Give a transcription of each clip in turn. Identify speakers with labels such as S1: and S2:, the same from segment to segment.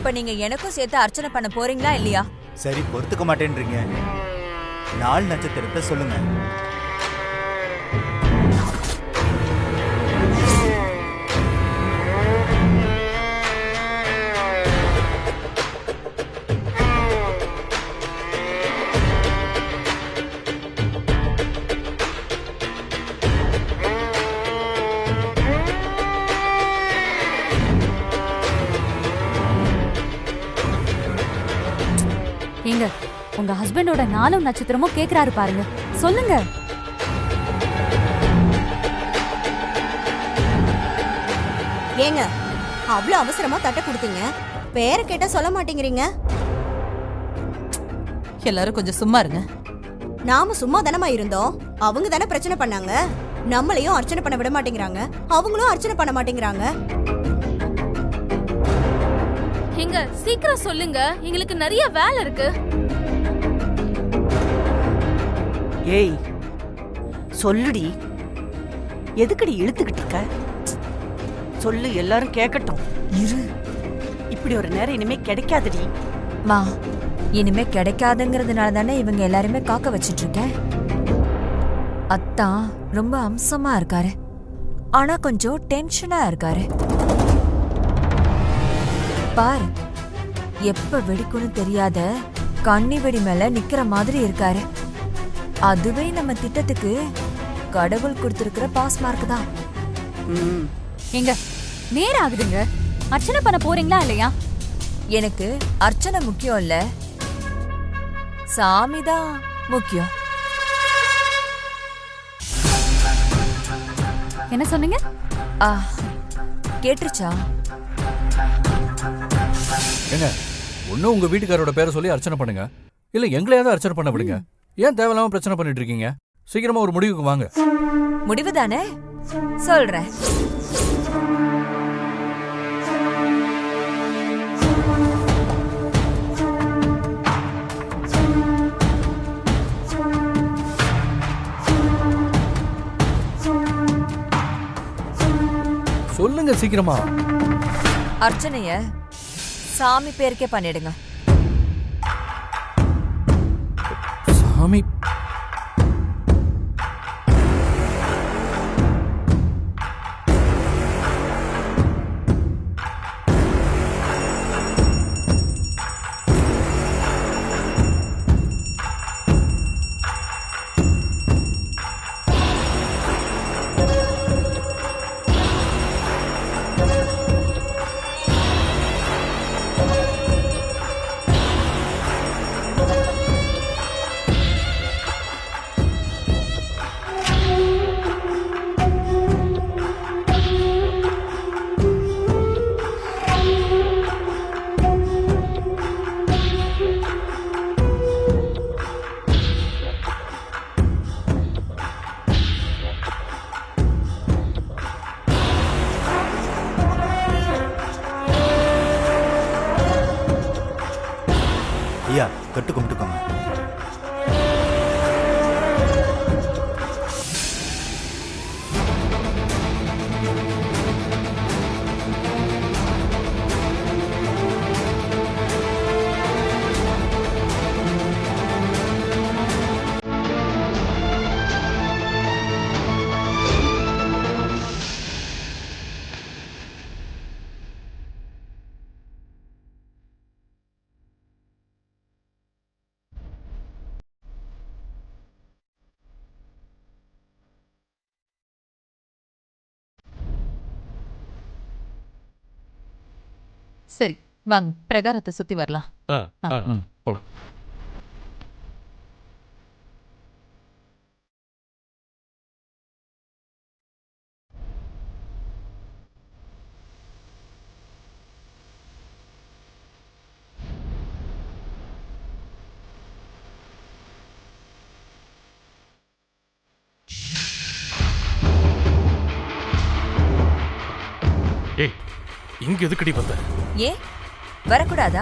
S1: இப்ப நீங்க எனக்கும் சேர்த்து அர்ச்சனை பண்ண போறீங்களா இல்லையா?
S2: சரி, பொறுத்துக்க மாட்டேன்றீங்க. நாள் நட்சத்திரத்தை சொல்லுங்க.
S3: ஏங்க, உங்க ஹஸ்பண்டோட நாளும் நட்சத்திரமும் கேக்குறாரு பாருங்க, சொல்லுங்க.
S4: ஏங்க, அவ்வளவு அவசரமா தட்ட கொடுத்தீங்க, பேரை கேட்டா சொல்ல மாட்டேங்கிறீங்க.
S1: எல்லாரும் கொஞ்சம் சும்மா இருங்க.
S4: நாம சும்மா தானமா இருந்தோம், அவங்க தானே பிரச்சனை பண்ணாங்க. நம்மளையும் அர்ச்சனை பண்ண விட மாட்டேங்கிறாங்க, அவங்களும் அர்ச்சனை பண்ண மாட்டேங்கிறாங்க.
S3: எங்க சீக்கிரம் சொல்லுங்க, எங்களுக்கு நிறைய வேலை இருக்கு.
S5: ஏய் சொல்லுடி, எதுக்கடி இழுத்துக்கிட்டு இருக்க? சொல்லு, எல்லாரும் கேட்கட்டும்.
S1: இரு.
S5: இப்படி ஒரு நேரம் இனிமே கிடைக்காதுடி.
S1: மா, இனிமே கிடைக்காதுங்கிறதுனால தானே இவங்க எல்லாருமே காக்க வச்சிட்டு இருக்கேன். அத்தா ரொம்ப அம்சமா இருக்காரு, ஆனா கொஞ்சம் டென்ஷனா இருக்காரு. பார், எப்ப வெடிக்கும்னு தெரியாத கண்ணி வெடி மேல நிக்கிற மாதிரி இருக்காரு. அதுவே நம்ம திட்டத்துக்கு கடவுள் கொடுத்திருக்கிற பாஸ் மார்க் தான்.
S3: எங்க நேரம் ஆகுதுங்க, அர்ச்சனை பண்ண போறீங்களா இல்லையா?
S1: எனக்கு அர்ச்சனை முக்கியம் இல்ல, சாமிதான் முக்கியம்.
S3: என்ன சொன்னீங்க?
S1: கேட்டுருச்சா?
S6: ஏங்க, ஒன்னும் உங்க வீட்டுக்காரோட பேரை சொல்லி அர்ச்சனை பண்ணுங்க, இல்ல எங்களையாவது அர்ச்சனை பண்ண விடுங்க. ஏன் தேவையில்லாம பிரச்சனை பண்ணிட்டு இருக்கீங்க? சீக்கிரமா ஒரு முடிவுக்கு வாங்க.
S1: முடிவு தானே சொல்றேன்.
S6: சொல்லுங்க சீக்கிரமா.
S1: அர்ச்சனைய சாமி பேருக்கே பண்ணிடுங்க.
S6: சாமி?
S2: ஐயா, தொட்டு கும்பிட்டுக்கோங்க.
S7: சரி, வாங்க பிரகாரத்தை சுத்தி வரலாம்.
S8: ஏய், இங்க எதுக்கடி வந்த?
S1: ஏன் வரக்கூடாதா?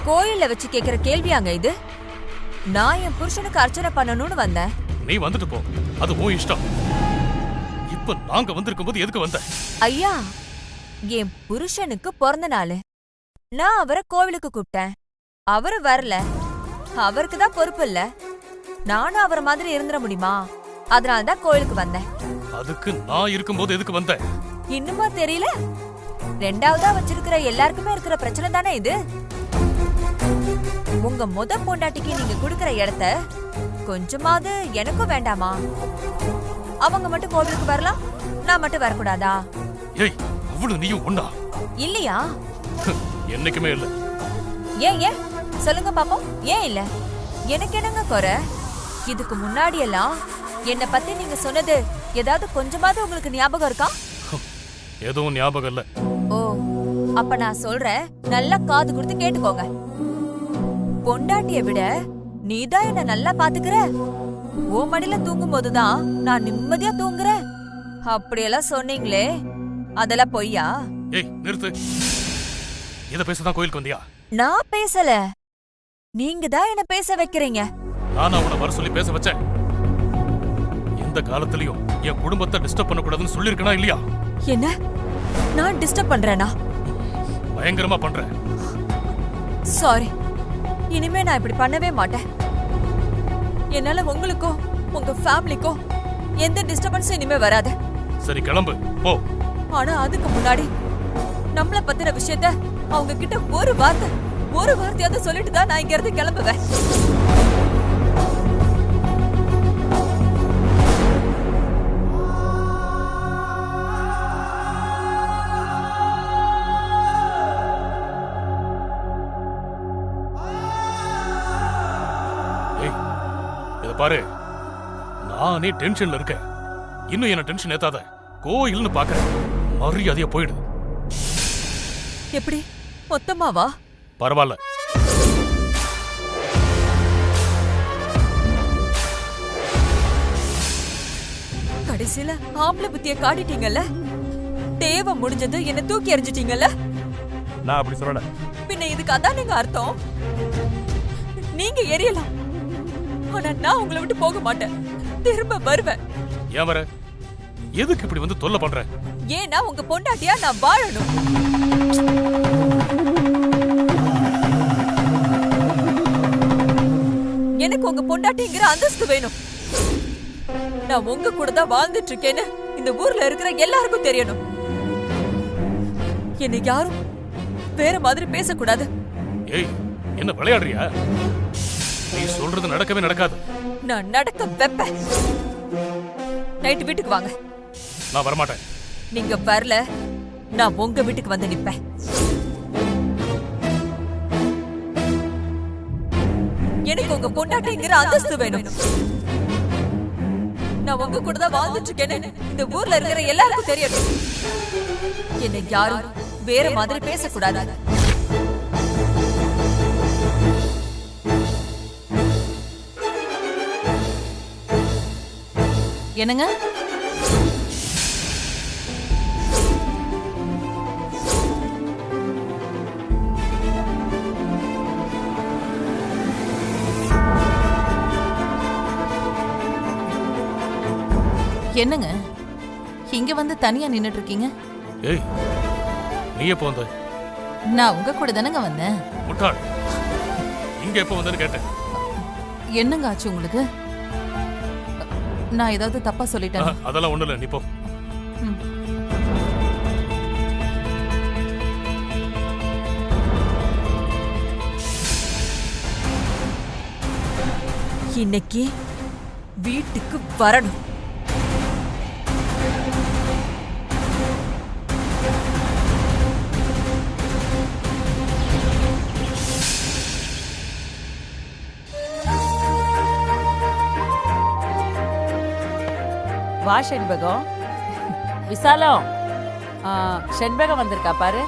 S1: கோயில்ல வச்சு கேக்குற கேள்வியாங்க இது? நான் என் புருஷனுக்கு அர்ச்சனை பண்ணணும்னு வந்தேன்.
S8: நீ வந்துட்டு போ, அது உன் இஷ்டம். இப்ப நாங்க வந்திருக்கும் போது எதுக்கு வந்த?
S1: ஐயா, என் புருஷனுக்கு பிறந்த நாள். நான் அவரை கோவிலுக்கு கூப்பிட்டேன். அவரு வரல. அவருக்கு தான் பொறுப்பு இல்ல. நானும் அவரை மாதிரி இருந்துட முடியுமா? அதனாலதான் கோவிலுக்கு வந்தேன்.
S8: அதுக்கு நான் இருக்கும்போது எதுக்கு வந்த?
S1: இன்னுமா தெரியல? ரெண்டாவதா வச்சிருக்கிற எல்லாருக்குமே இருக்கிற பிரச்சனை தானே இது. உங்க பொண்டாட்டிக்கு நீங்க குடுக்கிற இடத்த கொஞ்சமாவது எனக்கும் வேண்டாமா? அவங்க மட்டும் கோவிலுக்கு வரலாம், நான் மட்டும் வரக்கூடாதா?
S8: ஏய், அவளு நீயும் ஒண்ணா?
S1: இல்லையா?
S8: என்னைக்குமே இல்ல.
S1: ஏன் ஏன் சொல்லுங்க பாப்போம். ஏன் இல்ல? எனக்கு என்னங்க குறை? இதுக்கு முன்னாடி எல்லாம் என்ன பத்தி நீங்க சொன்னது ஏதாவது கொஞ்சமாவது உங்களுக்கு ஞாபகம் இருக்கா?
S8: எதுவும் ஞாபகம் இல்ல.
S1: ஓ, அப்ப நான் சொல்றேன், நல்லா காது கொடுத்து கேட்டுக்கோங்க. பொண்டாட்டிய விட நீதான் என்ன நல்லா பாத்துக்கிற. ஓ மடியில தூங்கும் போதுதான் நான் நிம்மதியா தூங்குறேன். அப்படியெல்லாம் சொன்னீங்களே, அதெல்லாம் பொய்யா?
S8: ஏய் நிறுத்து. இத பேசதான் கோயிலுக்கு வந்தியா?
S1: நான் பேசல, நீங்க தான் என்ன பேச வைக்கிறீங்க.
S8: நானா உன்னை வர சொல்லி பேச வச்சேன்? எந்த காலத்திலயும் என் குடும்பத்தை டிஸ்டர்ப் பண்ணக்கூடாதுன்னு சொல்லிருக்கனா இல்லையா?
S1: என்ன நான் டிஸ்டர்ப் பண்றேனா?
S8: பயங்கரமா பண்றேன்.
S1: சாரி, இனிமே நான் இப்படி பண்ணவே மாட்டேன். என்னால உங்களுக்கோ உங்க ஃபேமிலிக்கோ எந்த டிஸ்டர்பன்ஸும் இனிமே வராது.
S8: சரி கிளம்பு போ.
S1: ஆனா அதுக்கு முன்னாடி நம்மள பத்தின விஷயத்த அவங்க கிட்ட ஒரு வார்த்தையாவது சொல்லிட்டு தான் நான் இங்க இருந்து கிளம்புவேன்.
S8: ஏய் இத பாரு, நானே டென்ஷன்ல இருக்கேன். இன்னும் என்ன டென்ஷன் ஏத்தாத. கோயில்னு பாக்குறேன், மரியாதையா போயிடு.
S1: எப்படி மொத்தமாவா?
S8: பரவாயில்ல.
S1: கடைசியில ஆம்பளை புத்திய காட்டிட்டீங்கல்ல. தேவை முடிஞ்சது என்ன தூக்கி எறிஞ்சிட்டீங்கல்ல.
S8: நான் அப்படி சொல்லல.
S1: பின்ன இதுக்கு அதான் நீங்க அர்த்தம். நீங்க எரியலாம், ஆனா நான் உங்களை விட்டு போக மாட்டேன். திரும்ப வருவேன்.
S8: ஏன் வர? எதுக்கு இப்படி வந்து தொல்லை பண்ற?
S1: ஏன்னா உங்க பொண்டாட்டியா நான் வாழணும். எனக்கு உங்க பொண்டாட்டிங்கிற அந்தஸ்து வேணும். நான் உங்க கூட தான் வாழ்ந்துட்டு இருக்கேன்னு இந்த ஊர்ல இருக்கிற எல்லாருக்கும் தெரியணும். என்னை யாரும் வேற மாதிரி பேசக்கூடாது.
S8: ஏய் என்ன விளையாடுறியா? நீ சொல்றது நடக்கவே நடக்காது.
S1: நான் நடக்க வைப்பேன். நைட்டு வீட்டுக்கு வாங்க.
S8: நான் வரமாட்டேன்.
S1: நீங்க வரல, நான் உங்க வீட்டுக்கு வந்து நிப்பேன். எனக்கு உங்க பொண்டாட்டிங்கிற அந்தஸ்து வேணும். நான் உங்க கூட தான் வாழ்ந்துட்டு இருக்கேன்னு இந்த ஊர்ல இருக்கிற எல்லாருக்கும் தெரியணும். என்னை யாரும் வேற மாதிரி பேசக்கூடாது.
S7: என்னங்க? என்னங்க இங்க வந்து தனியா நின்னுட்டு இருக்கீங்க?
S8: ஏய் நீ எப்போ வந்த?
S7: நான் உங்க கூட தானங்க வந்தேன்.
S8: முட்டாள், இங்க எப்போ வந்தேன்னு கேட்டேன்.
S7: என்னங்க ஆச்சு உங்களுக்கு? நான் ஏதாவது தப்பா சொல்லிட்டேன்?
S8: அதெல்லாம் ஒண்ணு இல்ல, நீ போ.
S1: இன்னைக்கு வீட்டுக்கு வரணும்.
S5: வா செண்பகம். விசாலம், செண்பகம் வந்திருக்கா பாரு.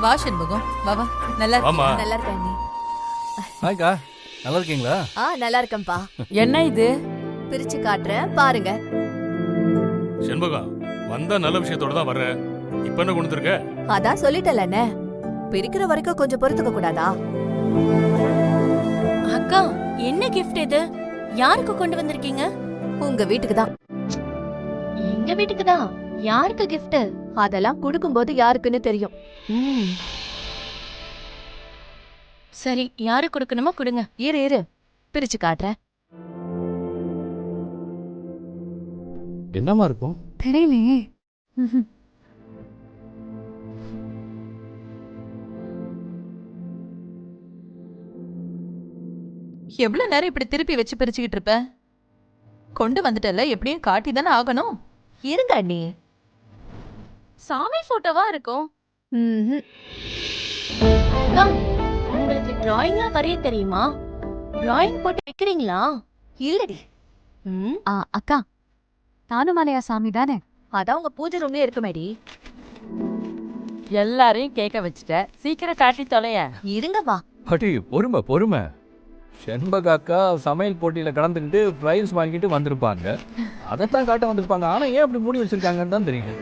S7: வா செண்பகம், வா வா. நல்லா
S8: ஆமா.
S7: இருக்கீங்களா?
S4: நல்லா இருக்கேன் நீ?
S6: ஹாய்க்கா, நல்லா இருக்கீங்களா?
S4: நல்லா இருக்கேன்பா.
S5: என்ன இது?
S4: பிரிச்சு காட்டுறேன் பாருங்க.
S8: செண்பகம் வந்தா நல்ல விஷயத்தோட தான் வர்ற. இப்ப என்ன கொண்டு இருக்க?
S4: அதான் சொல்லிட்டலண்ணே, பிரிக்கிற வரைக்கும் கொஞ்சம் பொறுத்துக்க கூடாதா?
S9: அக்கா, என்ன கிஃப்ட் இது? யாருக்கு கொண்டு வந்திருக்கீங்க?
S4: உங்க வீட்டுக்கு தான்.
S9: எங்க வீட்டுக்கு தான்? யாருக்கு gift?
S3: அதெல்லாம் கொடுக்கும்போது யாருக்குன்னு தெரியும்.
S9: சரி, யாரு கொடுக்கணுமோ கொடுங்க.
S3: இரு பிரிச்சு காட்டுறேன்.
S6: என்னமா இருக்கும்?
S3: தெரியலையே.
S7: எவ்வளவு நேரம் இப்படி திருப்பி வச்சு பிரிச்சுக்கிட்டு இருப்ப? கொண்டு வந்துட்டல, எப்படியும் காட்டி தானே ஆகணும்.
S3: இருங்க அண்ணி.
S9: சாமி போட்டோவா இருக்கும்.
S3: ம்ஹும்.
S9: அக்கா, உங்களுக்கு டிராயிங்லாம் வரைய தெரியுமா? டிராயிங் போட்டு வைக்கிறீங்களா?
S3: இல்லடி.
S9: ம்,
S3: அக்கா, தானுமலையா சாமி தானே? அதான் உங்க பூஜை ரூம்லயே இருக்குமேடி.
S5: எல்லாரையும் கேட்க வச்சுட்ட, சீக்கிரம் காட்டி தொலைய.
S3: இருங்கம்மா.
S6: அடி பொறுமை. செண்பகாக்கா சமையல் போட்டியில் கலந்துக்கிட்டு ப்ரைஸ் வாங்கிட்டு வந்திருப்பாங்க. அதைத்தான் காட்ட வந்திருப்பாங்க. ஆனால் ஏன் அப்படி மூடி வச்சிருக்காங்கன்னு தான் தெரியுங்க.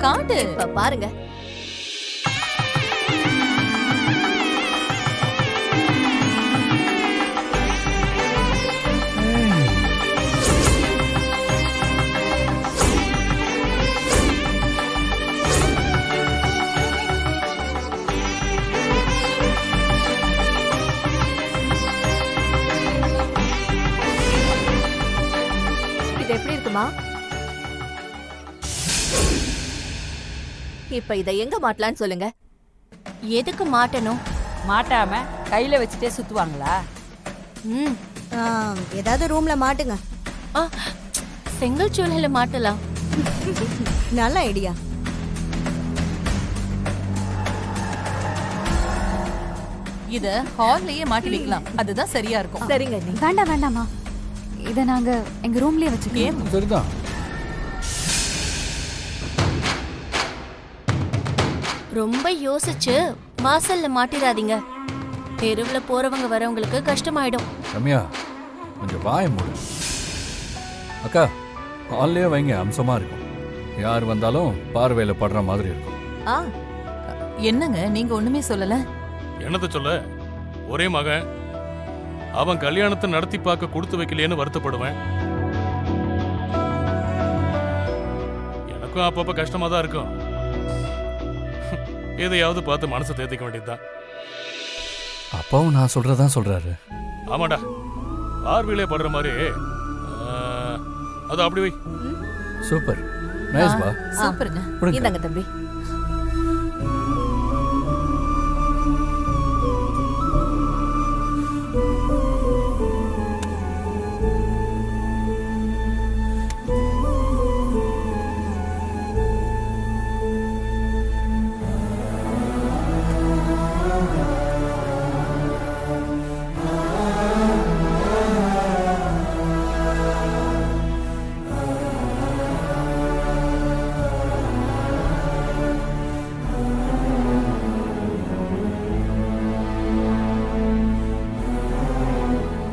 S1: காட்டு.
S3: இப்ப பாருங்க. இது எப்படி இருக்குமா? இப்ப இதை எங்க மாட்டலான்னு சொல்லுங்க.
S9: எதுக்கு மாட்டணும்?
S5: மாட்டாம கையில வச்சுட்டே சுத்துவாங்களா?
S9: ம்,
S4: ஏதாவது ரூம்ல மாட்டுங்க.
S9: ஆ, செங்கல் சூளையில மாட்டலாம்.
S4: நல்ல ஐடியா.
S7: இத ஹால்லயே மாட்டி வைக்கலாம். அதுதான் சரியா இருக்கும்.
S3: சரிங்க அண்ணி. வேண்டாமா, இத நாங்க எங்க ரூம்லயே வச்சுக்கோம்.
S6: சரிதான்.
S9: ரொம்ப யோசிச்சு வாசல்ல மாட்டிடாதீங்க. தெருவுல போறவங்க வரவங்களுக்கு கஷ்டமாயிடும்.
S6: ரம்யா, கொஞ்சம் வாய மூடு. அக்கா, ஹால்லேயே வைங்க, அம்சமா இருக்கும். யார் வந்தாலும் பார்வையில படுற மாதிரி இருக்கும்.
S7: என்னங்க நீங்க ஒண்ணுமே சொல்லல?
S8: என்னத்த சொல்ல, ஒரே மகன், அவன் கல்யாணத்தை நடத்தி பார்க்க கொடுத்து வைக்கலையேன்னு வருத்தப்படுவேன். எனக்கும் அப்பப்ப கஷ்டமா தான் இருக்கும். எதையாவது பார்த்து மனசை தேத்திக்க வேண்டியதுதான்.
S6: அப்பாவும் நான் சொல்றதான் சொல்றாரு.
S8: ஆமாடா, பார்வையிலே படுற மாதிரி. அது அப்படி வை.
S6: சூப்பர், நைஸ் பா.
S7: சூப்பருங்க.
S3: இந்தாங்க தம்பி.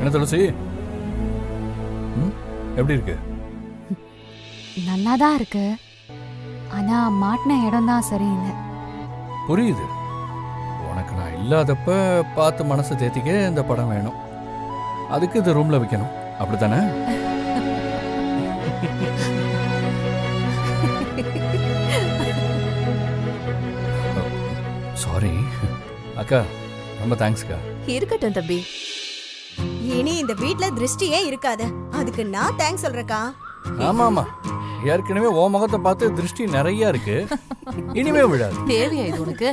S6: என்ன துளசி, எப்படி இருக்கு?
S3: நல்லாதான் இருக்கு. ஆனா மாட்டின இடம் தான் சரியில்லை.
S6: புரியுது. உனக்கு நான் இல்லாதப்ப பார்த்து மனசை தேத்திக்க இந்த படம் வேணும். அதுக்கு இது ரூம்ல வைக்கணும், அப்படித்தானே? சாரி அக்கா, ரொம்ப தேங்க்ஸ்க்கா.
S3: இருக்கட்டும் தம்பி.
S4: இனி இந்த வீட்ல திருஷ்டியே இருக்காது. அதுக்கு நான் தேங்க்ஸ் சொல்றேக்கா.
S6: ஆமா, ஏற்கனவே உன் முகத்தை பார்த்து திருஷ்டி நிறைய இருக்கு. இனிமே விழாது.
S7: தேவையா இது உனக்கு?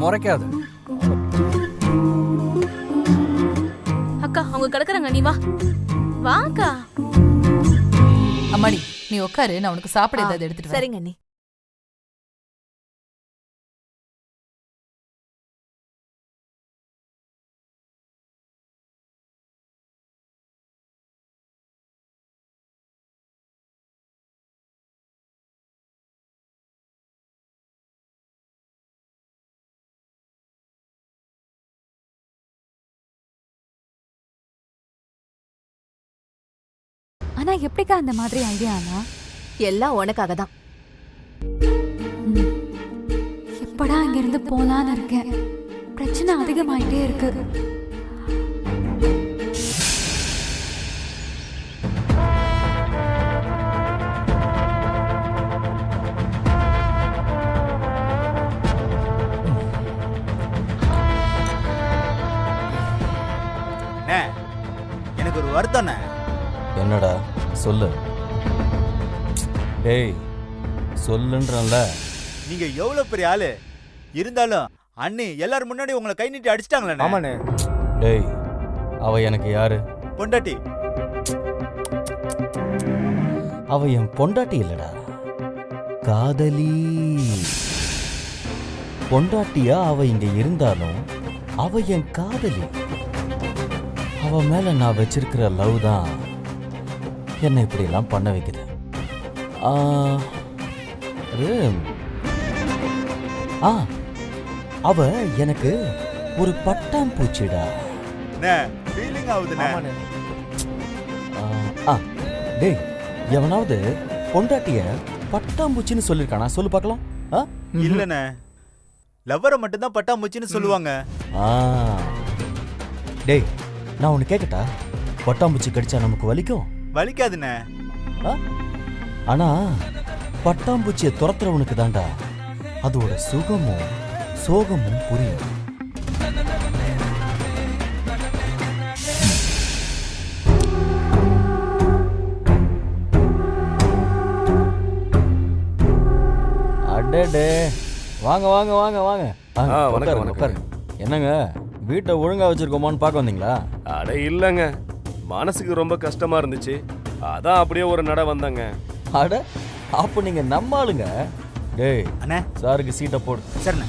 S6: முறைக்காது.
S9: அக்கா, அவங்க கிடக்குறாங்க, நீ வா. வாக்கா.
S7: அம்மாடி நீ உட்காரு, நான் உனக்கு சாப்பிட ஏதாவது எடுத்துட்டு வரேன்.
S3: சரிங்க அண்ணி. ஆனா எப்படிக்கா அந்த மாதிரி ஐடியா? எல்லாம் உனக்காக தான். எப்படா இங்க இருந்து போலான்னு இருக்கேன். பிரச்சனை அதிகமாயிட்டே இருக்கு.
S2: அண்ணே, எனக்கு ஒரு வருத்தம்ண்ணே.
S10: என்னடா சொல்லு. டேய் சொல்லுன்றல.
S2: நீங்க எவ்வளவு பெரிய ஆளு இருந்தாலும் அண்ணி எல்லாரும் முன்னாடி உங்களை கை நீட்டி அடிச்சிட்டாங்களே.
S10: ஆமாண்ணே. டேய் அவ எனக்கு யாரு?
S2: பொண்டாட்டி.
S10: அவ என் பொண்டாட்டி இல்லடா, காதலி. பொண்டாட்டியா அவ இங்க இருந்தாலும் அவ என் காதலி. அவ மேல நான் வச்சிருக்கிற லவ் தான் என்னை இப்படி எல்லாம் பண்ண வைக்குது. அவ எனக்கு ஒரு பட்டாம்பூச்சிடா.
S2: ஃபீலிங் ஆகுதுண்ணே.
S10: டேய் எவனாவது பொண்டாட்டிய பட்டாம்பூச்சின்னு சொல்லிருக்கானா? சொல்லு பார்க்கலாம்.
S2: இல்லண்ணே, லவ்வரை மட்டும்தான் பட்டாம்பூச்சின்னு சொல்லுவாங்க.
S10: டேய் நான் ஒன்னு கேட்கட்டா? பட்டாம்பூச்சி கடிச்சா நமக்கு வலிக்கும்?
S2: வலிக்காதுண்ணே.
S10: ஆனா பட்டாம்பூச்சியை துரத்துறவனுக்கு தாண்டா அதோட சுகமும் சோகமும் புரியும். அடடே, வாங்க வாங்க வாங்க வாங்க. உட்காருங்க. என்னங்க வீட்டை ஒழுங்கா வச்சிருக்கோமான்னு பார்க்க வந்தீங்களா?
S11: அட இல்லைங்க, மனசுக்கு ரொம்ப கஷ்டமா இருந்துச்சு, அதான் அப்படியே ஒரு நட வந்தாங்க.
S10: அட அப்ப நீங்க நம்ம ஆளுங்க. டேய்
S2: அண்ணே,
S10: சாருக்கு சீட்டை போடு.
S2: சரிண்ணே.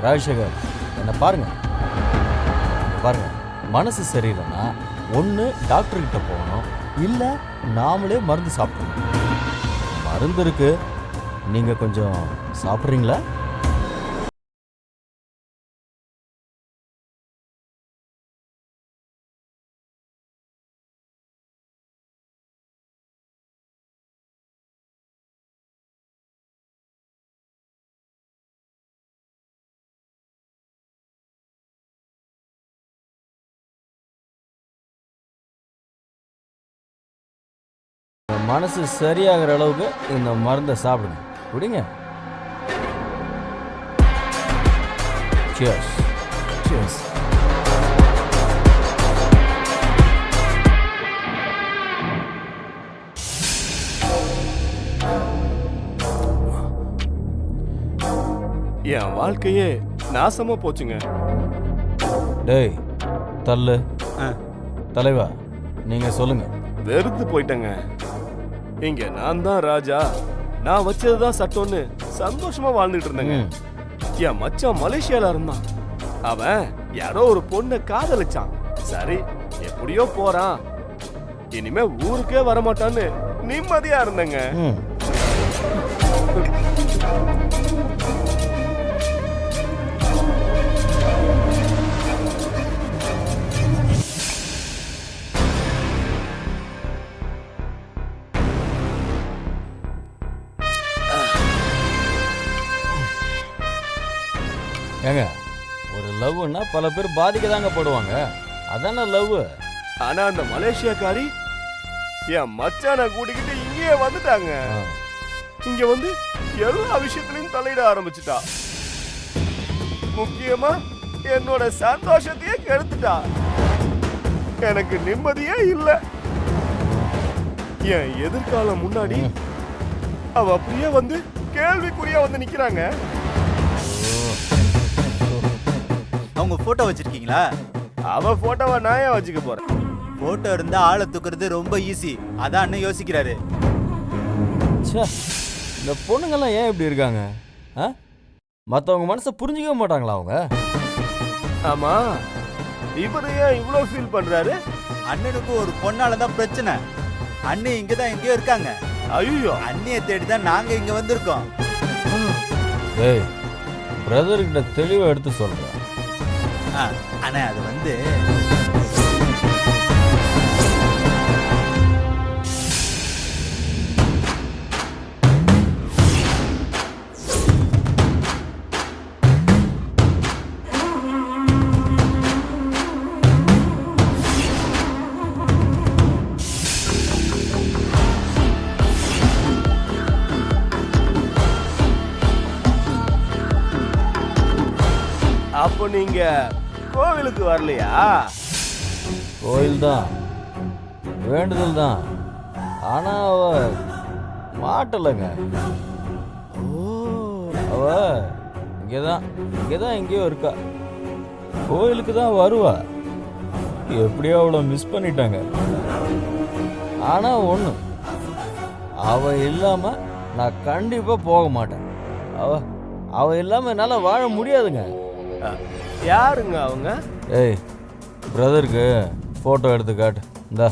S10: ராஜசேகர் என்ன பாருங்க. பாருங்க, மனசு சரியில்லைன்னா ஒன்று டாக்டர் கிட்ட போகணும், இல்லை நாமளே மருந்து சாப்பிடணும். மருந்து இருக்கு, நீங்க கொஞ்சம் சாப்பிட்றீங்களா? மனசு சரியாகிற அளவுக்கு இந்த மருந்தை சாப்பிடுங்க. குடிங்க. Cheers. Cheers.
S11: என் வாழ்க்கையே நாசமா போச்சுங்க.
S10: டேய் தள்ளு. தலைவா நீங்க சொல்லுங்க.
S11: வெறுத்து போயிட்டேங்க. இங்க நான் தான் ராஜா, நான் வச்சதுதான் சட்டம்னு சந்தோஷமா வாழ்ந்துட்டு இருந்தேங்க. என் மச்சான் மலேசியால இருந்தான், அவன் யாரோ ஒரு பொண்ணை காதலிச்சான். சரி எப்படியோ போறான், இனிமே ஊருக்கே வரமாட்டான்னு நிம்மதியா இருந்தேங்க.
S10: ஏங்க ஒரு லவ்னா பல பேர் பாதிக்க தாங்க போடுவாங்க, அதான லவ்.
S11: ஆனா அந்த மலேசியாக்காரி என் மச்சான கூட்டிக்கிட்டு இங்கேயே வந்துட்டாங்க. இங்க வந்து எல்லா விஷயத்திலையும் தலையிட ஆரம்பிச்சுட்டா. முக்கியமா என்னோட சந்தோஷத்தையே கெடுத்துட்டா. எனக்கு நிம்மதியே இல்லை. என் எதிர்காலம் முன்னாடி அவ அப்படியே வந்து கேள்விக்குறியா வந்து நிக்கிறாங்க.
S2: அவங்க போட்டோ வச்சிருக்கீங்களா?
S11: அவ போட்டோவை நான் ஏன் வச்சுக்க போறேன்?
S2: போட்டோ இருந்தா ஆளை தூக்குறது ரொம்ப ஈஸி, அதான் அண்ணன் யோசிக்கிறாரு.
S10: இந்த பொண்ணுங்கெல்லாம் ஏன் இப்படி இருக்காங்க? மற்றவங்க மனசை புரிஞ்சுக்கவே மாட்டாங்களா அவங்க?
S11: ஆமா, இவரு ஏன் இவ்வளோ ஃபீல் பண்றாரு?
S2: அண்ணனுக்கு ஒரு பொண்ணால தான் பிரச்சனை. அண்ணன் இங்க தான் எங்கேயோ இருக்காங்க.
S11: ஐயோ,
S2: அண்ணியை தேடி தான் நாங்க இங்க வந்திருக்கோம்.
S10: ஏய் பிரதர் கிட்ட தெளிவா எடுத்து சொல்றேன்.
S2: அண்ணா அது வந்து
S11: அப்போ நீங்க கோவிலுக்கு வரலையா?
S10: கோயில் தான், வேண்டுதல் தான், ஆனா அவ மாட்டலைங்க. அவ இங்கதான் எங்கேயோ இருக்கா. கோயிலுக்கு தான் வருவா. எப்படியோ அவளை மிஸ் பண்ணிட்டாங்க. ஆனா ஒண்ணு, அவ இல்லாம நான் கண்டிப்பா போக மாட்டேன். அவ இல்லாம என்னால வாழ முடியாதுங்க.
S11: யாருங்க அவங்க?
S10: ஏய், பிரதருக்கு போட்டோ எடுத்து காட்டு. இந்தா